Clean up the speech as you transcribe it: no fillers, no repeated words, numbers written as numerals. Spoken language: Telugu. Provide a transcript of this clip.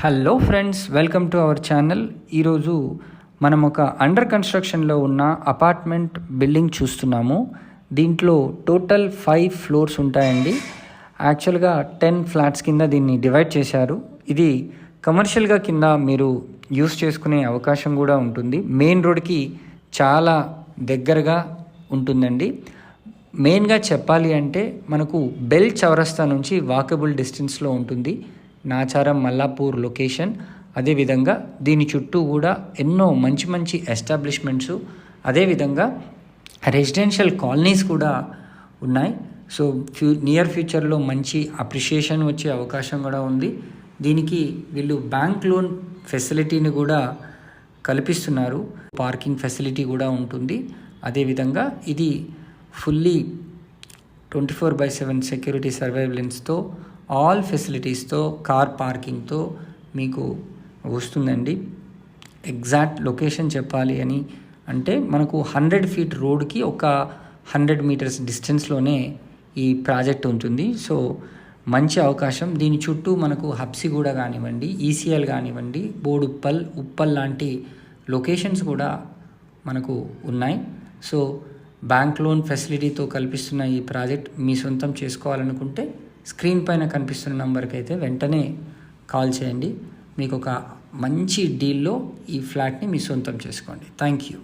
Hello friends, welcome to our channel. ఈరోజు మనం ఒక అండర్ కన్స్ట్రక్షన్లో ఉన్న అపార్ట్మెంట్ బిల్డింగ్ చూస్తున్నాము. దీంట్లో టోటల్ 5 ఫ్లోర్స్ ఉంటాయండి. యాక్చువల్గా 10 ఫ్లాట్స్ కింద దీన్ని డివైడ్ చేశారు. ఇది కమర్షియల్గా కింద మీరు యూస్ చేసుకునే అవకాశం కూడా ఉంటుంది. మెయిన్ రోడ్కి చాలా దగ్గరగా ఉంటుందండి. మెయిన్గా చెప్పాలి అంటే మనకు బెల్ చౌరస్తా నుంచి వాకబుల్ డిస్టెన్స్లో ఉంటుంది నాచారం మల్లాపూర్ లొకేషన్. అదేవిధంగా దీని చుట్టూ కూడా ఎన్నో మంచి మంచి ఎస్టాబ్లిష్మెంట్స్, అదేవిధంగా రెసిడెన్షియల్ కాలనీస్ కూడా ఉన్నాయి. సో నియర్ ఫ్యూచర్లో మంచి అప్రిషియేషన్ వచ్చే అవకాశం కూడా ఉంది. దీనికి వీళ్ళు బ్యాంక్ లోన్ ఫెసిలిటీని కూడా కల్పిస్తున్నారు. పార్కింగ్ ఫెసిలిటీ కూడా ఉంటుంది. అదేవిధంగా ఇది ఫుల్లీ 24/7 సెక్యూరిటీ సర్వైలెన్స్తో, ఆల్ ఫెసిలిటీస్తో, కార్ పార్కింగ్తో మీకు వస్తుందండి. ఎగ్జాక్ట్ లొకేషన్ చెప్పాలి అని అంటే మనకు 100 ఫీట్ రోడ్కి ఒక 100 మీటర్స్ డిస్టెన్స్లోనే ఈ ప్రాజెక్ట్ ఉంటుంది. సో మంచి అవకాశం. దీని చుట్టూ మనకు హబ్సిగూడ కానివ్వండి, ఈసీఎల్ కానివ్వండి, ఉప్పల్ లాంటి లొకేషన్స్ కూడా మనకు ఉన్నాయి. సో బ్యాంక్ లోన్ ఫెసిలిటీతో కల్పిస్తున్న ఈ ప్రాజెక్ట్ మీ సొంతం చేసుకోవాలనుకుంటే స్క్రీన్ పైన కనిపిస్తున్న నంబర్కి అయితే వెంటనే కాల్ చేయండి. మీకు ఒక మంచి డీల్లో ఈ ఫ్లాట్ని మీ సొంతం చేసుకోండి. Thank you.